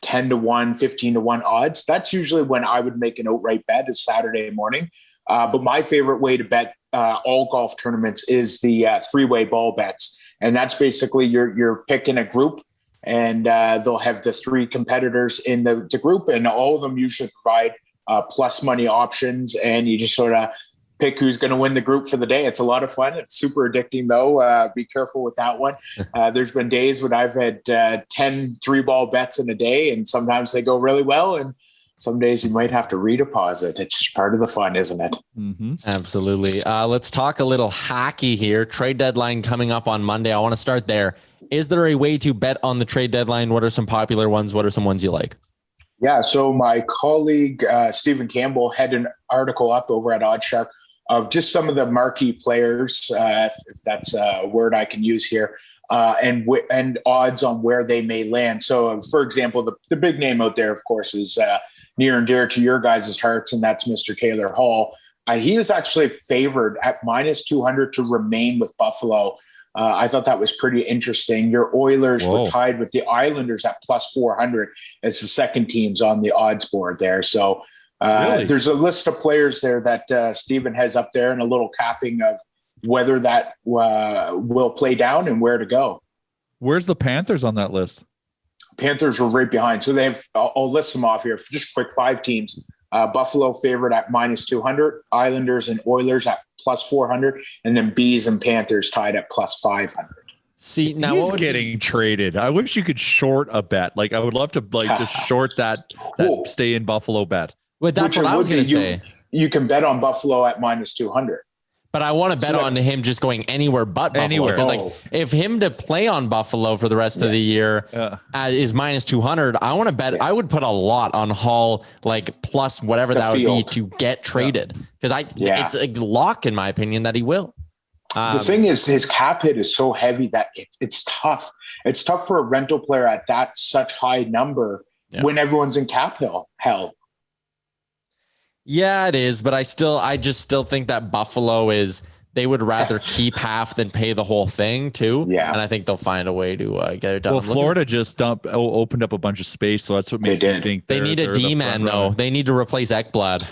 10 to 1, 15 to 1 odds. That's usually when I would make an outright bet is Saturday morning. But my favorite way to bet all golf tournaments is the three-way ball bets. And that's basically you're picking a group, and they'll have the three competitors in the group, and all of them usually provide plus money options, and you just sort of pick who's going to win the group for the day. It's a lot of fun. It's super addicting, though. Be careful with that one. There's been days when I've had 10 three-ball bets in a day, and sometimes they go really well, and some days you might have to redeposit. It's part of the fun, isn't it? Mm-hmm. Absolutely. Let's talk a little hockey here. Trade deadline coming up on Monday. I want to start there. Is there a way to bet on the trade deadline? What are some popular ones? What are some ones you like? Yeah, so my colleague, Stephen Campbell, had an article up over at OddsShark of just some of the marquee players, if that's a word I can use here, and odds on where they may land. So, for example, the big name out there, of course, is near and dear to your guys' hearts, and that's Mr. Taylor Hall. He was actually favored at -200 to remain with Buffalo. I thought that was pretty interesting. Your Oilers were tied with the Islanders at +400 as the second teams on the odds board there. So there's a list of players there that Stephen has up there, and a little capping of whether that will play down and where to go. Where's the Panthers on that list? Panthers are right behind. So they have, I'll list them off here. Just quick, 5 teams. Buffalo favored at -200, Islanders and Oilers at +400, and then Bees and Panthers tied at +500. See, now he's getting traded. I wish you could short a bet. Like, I would love to just short that stay in Buffalo bet. Well, that's what I was going to say. You can bet on Buffalo at -200. But I want to bet on him just going anywhere but Buffalo. Because if him to play on Buffalo for the rest of the year is -200, I want to bet. I would put a lot on Hall, like plus whatever that would be to get traded. Because it's a lock in my opinion that he will. The thing is, his cap hit is so heavy that it's tough. It's tough for a rental player at that such high number when everyone's in cap hell. Yeah, it is, but I just still think that Buffalo they would rather keep half than pay the whole thing too. Yeah, and I think they'll find a way to get it done. Well, Florida just opened up a bunch of space, so that's what makes me think they need a D-man though. They need to replace Ekblad.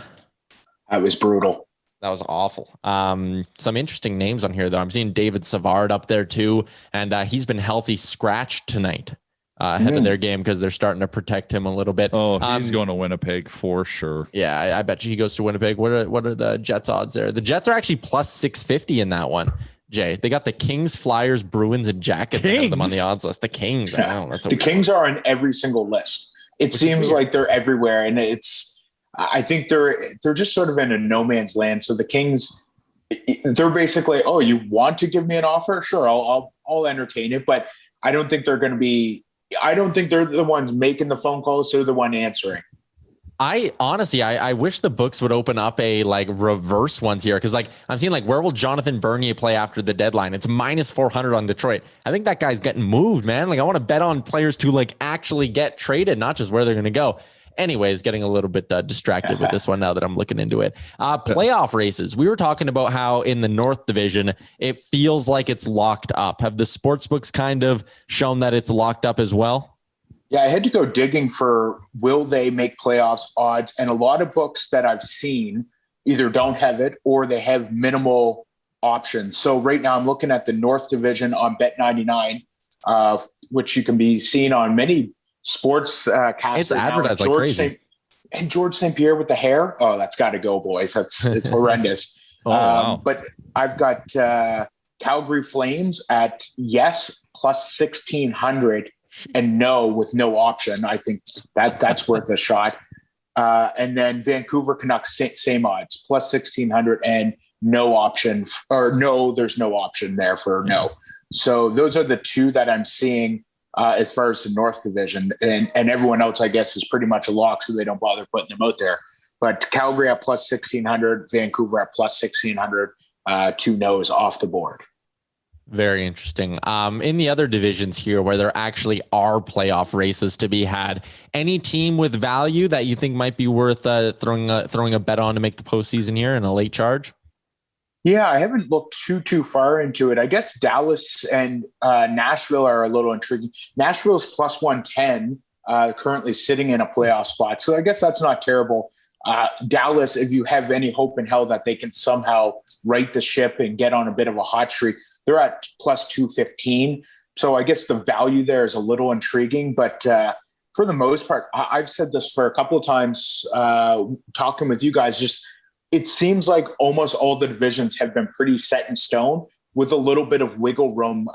That was brutal. That was awful. Some interesting names on here though. I'm seeing David Savard up there too, and he's been healthy scratched tonight. Ahead of their game because they're starting to protect him a little bit. Oh, he's going to Winnipeg for sure. Yeah, I bet you he goes to Winnipeg. What are the Jets odds there? The Jets are actually +650 in that one. Jay, they got the Kings, Flyers, Bruins, and Jackets. They have them on the odds list. The Kings. I know, the Kings are on every single list. It seems like they're everywhere, and I think they're just sort of in a no man's land. So the Kings, they're basically, oh, you want to give me an offer? Sure, I'll entertain it, but I don't think they're going to be. I don't think they're the ones making the phone calls. They're the one answering. I honestly wish the books would open up a reverse ones here. Cause I'm seeing where will Jonathan Bernier play after the deadline? It's -400 on Detroit. I think that guy's getting moved, man. I want to bet on players to actually get traded, not just where they're going to go. Anyways, getting a little bit distracted with this one now that I'm looking into it. Playoff races. We were talking about how in the North Division, it feels like it's locked up. Have the sports books kind of shown that it's locked up as well? Yeah, I had to go digging for will they make playoffs odds. And a lot of books that I've seen either don't have it or they have minimal options. So right now I'm looking at the North Division on Bet99, which you can be seen on many sports cast. It's advertised like crazy. And George St. Pierre with the hair. Oh, that's got to go, boys. It's horrendous. Wow. But I've got Calgary Flames at yes +1600 and no with no option. I think that's worth a shot. And then Vancouver Canucks, same odds, +1600 and no option, or no, there's no option there for no. So those are the two that I'm seeing. As far as the North Division, and everyone else, I guess, is pretty much a lock, so they don't bother putting them out there. But Calgary at +1600, Vancouver at +1600, 2 no's off the board. Very interesting. In the other divisions here, where there actually are playoff races to be had, any team with value that you think might be worth throwing a bet on to make the postseason here in a late charge? Yeah, I haven't looked too far into it. I guess Dallas and Nashville are a little intriguing. Nashville's +110 currently sitting in a playoff spot. So I guess that's not terrible. Dallas, if you have any hope in hell that they can somehow right the ship and get on a bit of a hot streak, they're at plus 215. So I guess the value there is a little intriguing, but for the most part, I've said this for a couple of times, talking with you guys, just it seems like almost all the divisions have been pretty set in stone with a little bit of wiggle room.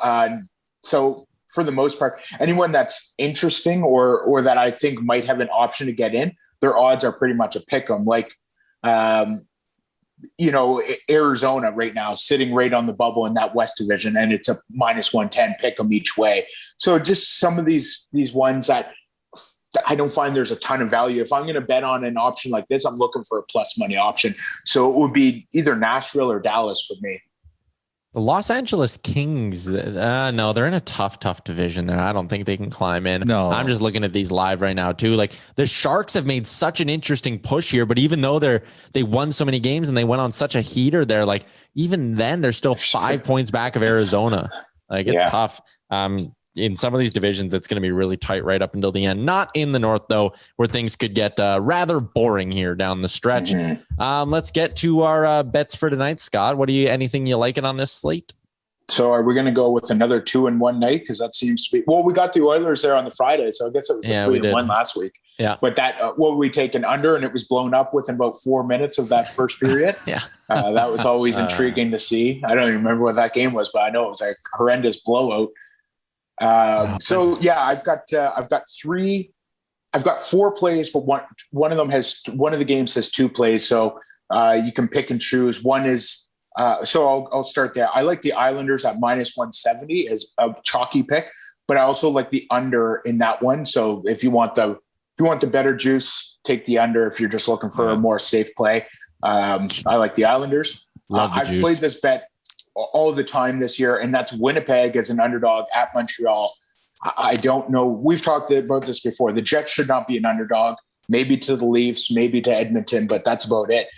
So for the most part, anyone that's interesting or that I think might have an option to get in, their odds are pretty much a pick 'em. Like, Arizona right now sitting right on the bubble in that West division, and it's a minus 110 pick 'em each way. So just some of these ones that I don't find there's a ton of value. If I'm going to bet on an option like this, I'm looking for a plus money option. So it would be either Nashville or Dallas for me. The Los Angeles Kings, no, they're in a tough division there. I don't think they can climb in. No. I'm just looking at these live right now too. Like the Sharks have made such an interesting push here, but even though they won so many games and they went on such a heater there, like even then they're still 5 points back of Arizona. Like it's tough. In some of these divisions, it's going to be really tight right up until the end. Not in the North, though, where things could get rather boring here down the stretch. Mm-hmm. Let's get to our bets for tonight, Scott. Anything you liking on this slate? So are we going to go with another 2-1 night? Because that seems to be, well, we got the Oilers there on the Friday. So I guess it was a 3-1 last week. Yeah. But that, what we taken under, and it was blown up within about 4 minutes of that first period. That was always intriguing to see. I don't even remember what that game was, but I know it was a horrendous blowout. I've got 4 plays, but one of the games has 2 plays. So you can pick and choose. One is, I'll start there. I like the Islanders at minus 170 as a chalky pick, but I also like the under in that one. So if you want the better juice, take the under. If you're just looking for a more safe play, I like the Islanders. I've played this bet all the time this year, and that's Winnipeg as an underdog at Montreal. I don't know. We've talked about this before. The Jets should not be an underdog, maybe to the Leafs, maybe to Edmonton, but that's about it.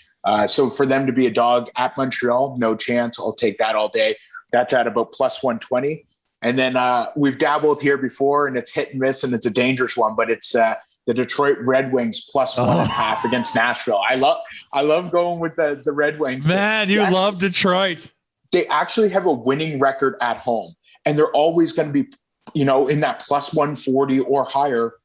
So for them to be a dog at Montreal, no chance. I'll take that all day. That's at about plus 120. And then we've dabbled here before, and it's hit and miss, and it's a dangerous one, but it's the Detroit Red Wings plus 1.5 against Nashville. I love going with the Red Wings. Man, you love Detroit. They actually have a winning record at home, and they're always going to be, in that plus 140 or higher,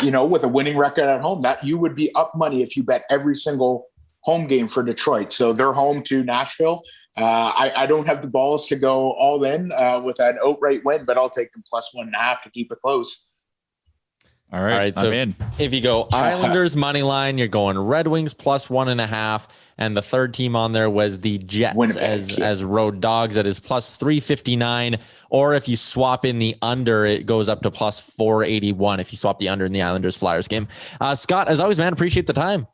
with a winning record at home. That you would be up money if you bet every single home game for Detroit. So they're home to Nashville. I don't have the balls to go all in with an outright win, but I'll take them plus 1.5 to keep it close. All right. So I'm in. If you go Islanders money line, you're going Red Wings plus 1.5. And the third team on there was the Jets Winnipeg, as road dogs. That is plus 359. Or if you swap in the under, it goes up to plus 481 if you swap the under in the Islanders Flyers game. Scott, as always, man, appreciate the time.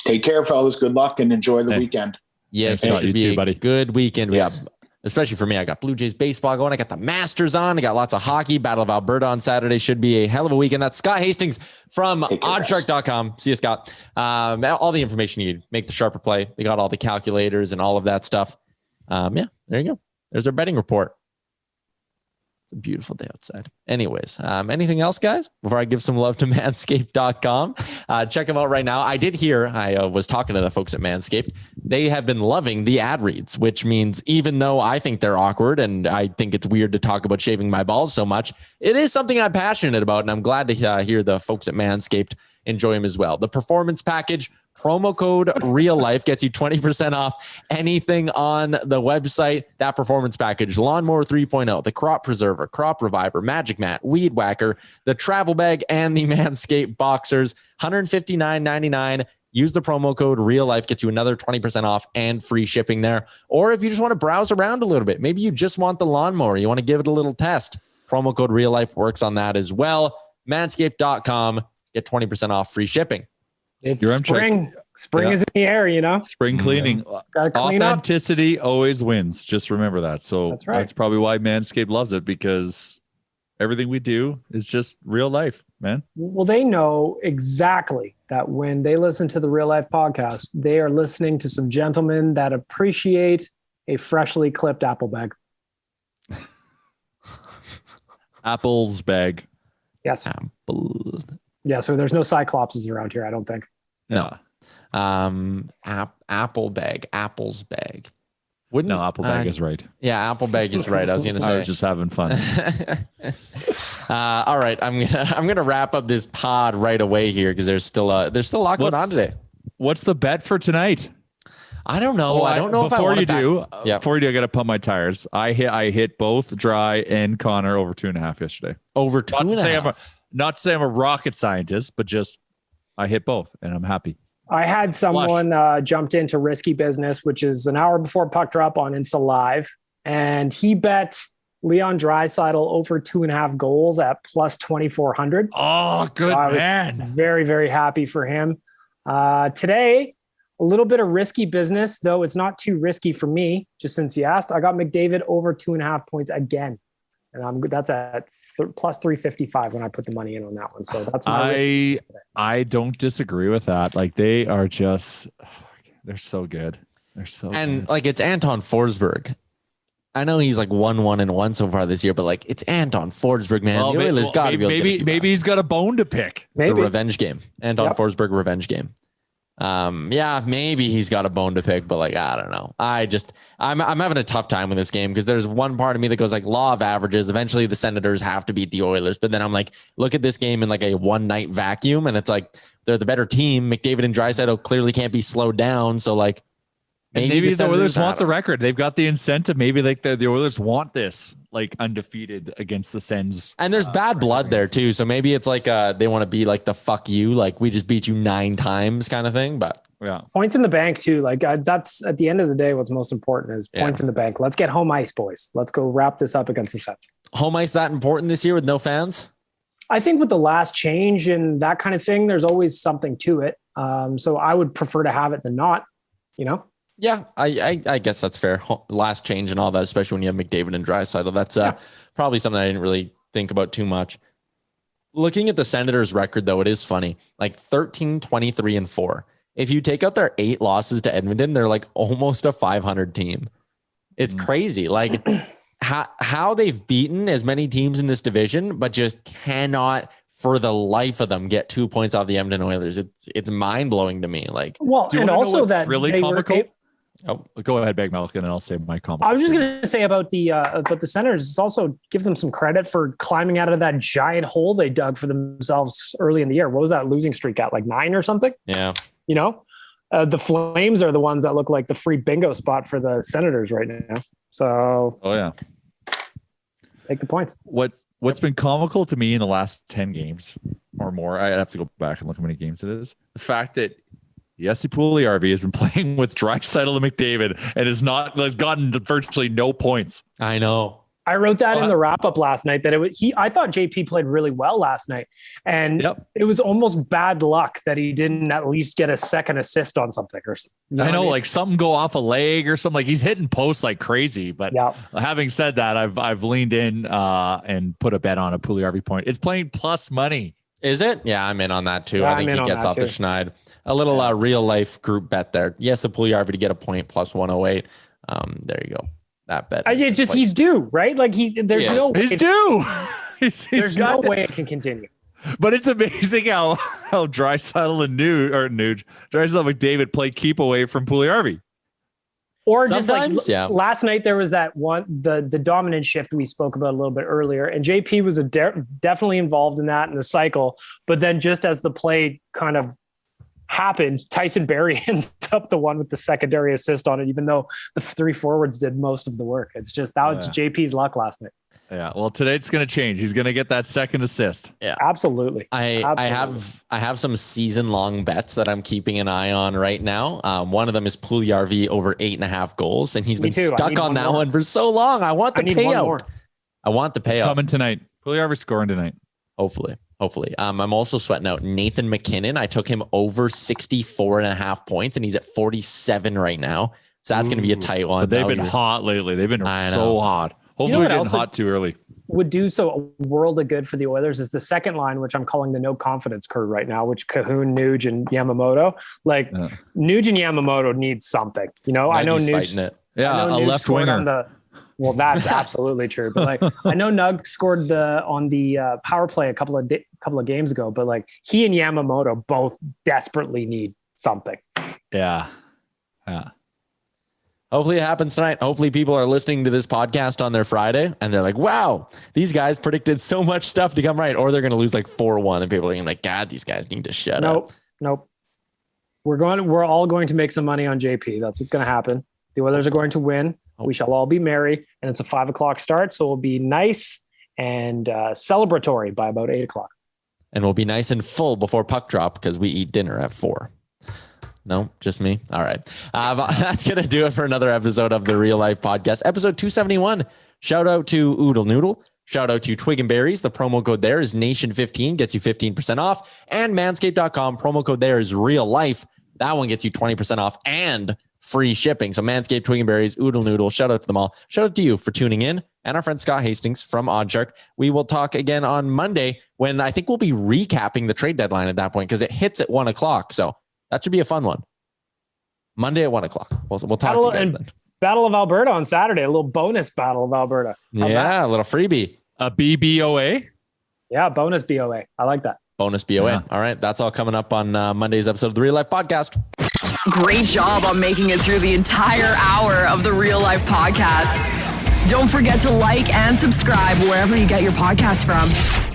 Take care, fellas. Good luck and enjoy the weekend. Yes, it should be a good weekend. Yes. We have, especially for me, I got Blue Jays baseball going. I got the Masters on. I got lots of hockey. Battle of Alberta on Saturday. Should be a hell of a weekend. That's Scott Hastings from OddsShark.com. See you, Scott. All the information you need. Make the sharper play. They got all the calculators and all of that stuff. There you go. There's our betting report. It's a beautiful day outside. Anyways, anything else, guys? Before I give some love to manscaped.com, check them out right now. I did hear, I was talking to the folks at Manscaped. They have been loving the ad reads, which means even though I think they're awkward and I think it's weird to talk about shaving my balls so much, it is something I'm passionate about. And I'm glad to hear the folks at Manscaped enjoy them as well. The Performance Package, promo code Real Life gets you 20% off anything on the website. That Performance Package, Lawnmower 3.0, the Crop Preserver, Crop Reviver, Magic Mat, Weed Whacker, the Travel Bag, and the Manscaped Boxers, $159.99. Use the promo code Real Life, gets you another 20% off and free shipping there. Or if you just want to browse around a little bit, maybe you just want the lawnmower, you want to give it a little test, promo code Real Life works on that as well. Manscaped.com, get 20% off free shipping. It's spring. Spring is in the air, Spring cleaning. Gotta clean up. Authenticity always wins. Just remember that. So that's right. That's probably why Manscaped loves it, because everything we do is just real life, man. Well, they know exactly that when they listen to the Real Life podcast, they are listening to some gentlemen that appreciate a freshly clipped apple bag. Apple's bag. Yes. Apples. Yeah. So there's no Cyclopses around here, I don't think. No. Apple bag. Apples bag. Wouldn't No, apple bag is right. Yeah, apple bag is right. I was gonna say. I was just having fun. All right, I'm gonna wrap up this pod right away here because there's still a lot going on today. What's the bet for tonight? I don't know. I don't know if I before want you to do. Yeah. Before you do, I gotta pump my tires. I hit both Dry and Connor over 2.5 yesterday. Over two and a half. Not to say I'm a rocket scientist, but just I hit both and I'm happy. I had someone jumped into Risky Business, which is an hour before puck drop on Insta Live, and he bet Leon Draisaitl over 2.5 goals at plus 2,400. Oh, good man! Very, very happy for him. Today, a little bit of risky business, though it's not too risky for me. Just since you asked, I got McDavid over 2.5 points again, and that's at plus 355 when I put the money in on that one. So that's my I don't disagree with that. Like they are just they're so good. They're so good. Like it's Anton Forsberg. I know he's like 1-1-1 so far this year, but like it's Anton Forsberg, man. Well, the Oilers got to be maybe he's got a bone to pick. It's a revenge game. Anton Forsberg revenge game. Yeah, maybe he's got a bone to pick, but like I don't know. I'm having a tough time with this game because there's one part of me that goes like law of averages. Eventually the Senators have to beat the Oilers, but then I'm like, look at this game in like a one night vacuum, and it's like they're the better team. McDavid and Draisaitl clearly can't be slowed down, so like maybe the Oilers want the record. They've got the incentive. Maybe like the Oilers want this like undefeated against the Sens. And there's bad blood there too. So maybe it's like they want to be like the fuck you, like we just beat you 9 times kind of thing. But yeah, points in the bank too. Like that's at the end of the day, what's most important is points in the bank. Let's get home ice, boys. Let's go wrap this up against the Sens. Home ice that important this year with no fans? I think with the last change and that kind of thing, there's always something to it. So I would prefer to have it than not, you know? Yeah, I guess that's fair. Last change and all that, especially when you have McDavid and Draisaitl. That's probably something I didn't really think about too much. Looking at the Senators' record, though, it is funny. Like 13, 23, and 4. If you take out their 8 losses to Edmonton, they're like almost a 500 team. It's crazy. Like how they've beaten as many teams in this division, but just cannot for the life of them get 2 points off the Edmonton Oilers. It's mind blowing to me. Like, well, and also that really comical. Oh, go ahead, Bag Malkin, and I'll say my comment. I was just going to say about the Senators. It's also give them some credit for climbing out of that giant hole they dug for themselves early in the year. What was that losing streak at, like 9 or something? Yeah, you know, the Flames are the ones that look like the free bingo spot for the Senators right now. So, take the points. What's been comical to me in the last 10 games or more? I have to go back and look how many games it is. The fact that Jesse Puljujärvi has been playing with Draisaitl and McDavid and has gotten virtually no points. I know. I wrote that in the wrap up last night that I thought JP played really well last night, and it was almost bad luck that he didn't at least get a second assist on something or something. You know I know, what I mean? like something go off a leg or something. Like he's hitting posts like crazy. But having said that, I've leaned in and put a bet on a Puljujärvi point. It's playing plus money. Is it? Yeah, I'm in on that too. Yeah, I think he gets off the schneid. A little real life group bet there. Yes, a Puljujärvi to get a point plus 108. There you go. That bet. It's just he's due, right? Like there's no way he's due. There's no way it can continue. But it's amazing how Draisaitl and Draisaitl McDavid play keep away from Puljujärvi. Or just last night there was that one the dominant shift we spoke about a little bit earlier, and JP was definitely involved in that in the cycle. But then just as the play kind of happened, Tyson Barrie ends up the one with the secondary assist on it, even though the 3 forwards did most of the work. It's just that was JP's luck last night. Yeah, well, today it's going to change. He's going to get that second assist. Yeah, absolutely. I have some season long bets that I'm keeping an eye on right now. One of them is Puljujärvi over 8.5 goals, and he's been stuck on that one for so long. I want the payout. I want the payout coming tonight. Puljujärvi scoring tonight. Hopefully. I'm also sweating out Nathan McKinnon. I took him over 64.5 points, and he's at 47 right now. So that's going to be a tight one. But they've been hot lately. They've been so hot. Hopefully they're getting hot too early. Would do so a world of good for the Oilers is the second line, which I'm calling the no confidence curve right now, which Cahoon, Nuge, and Yamamoto. Like Nuge and Yamamoto need something. You know, I know Nuge. Yeah, a left winger. Well, that's absolutely true. But like, I know Nug scored on the power play a couple of games ago, but like he and Yamamoto both desperately need something. Yeah. Hopefully it happens tonight. Hopefully people are listening to this podcast on their Friday and they're like, wow, these guys predicted so much stuff to come right. Or they're going to lose like 4-1 and people are going to be like, God, these guys need to shut up. Nope. We're all going to make some money on JP. That's what's going to happen. The Oilers are going to win. We shall all be merry. And it's a 5:00 start. So it'll be nice and celebratory by about 8:00. And we'll be nice and full before puck drop because we eat dinner at 4. No, just me. All right. That's going to do it for another episode of the Real Life Podcast, episode 271. Shout out to Oodle Noodle. Shout out to Twig and Berries. The promo code there is Nation15, gets you 15% off. And manscaped.com, promo code there is Real Life. That one gets you 20% off and free shipping. So Manscaped, Twig and Berries, Oodle Noodle. Shout out to them all. Shout out to you for tuning in. And our friend Scott Hastings from OddsShark. We will talk again on Monday when I think we'll be recapping the trade deadline at that point because it hits at 1:00. So that should be a fun one. Monday at 1:00. We'll talk to you guys then. Battle of Alberta on Saturday. A little bonus Battle of Alberta. How's that? A little freebie. A BBOA? Yeah, bonus BOA. I like that. Bonus BOA. Yeah. All right. That's all coming up on Monday's episode of the Real Life Podcast. Great job on making it through the entire hour of the Real Life Podcast. Don't forget to like and subscribe wherever you get your podcast from.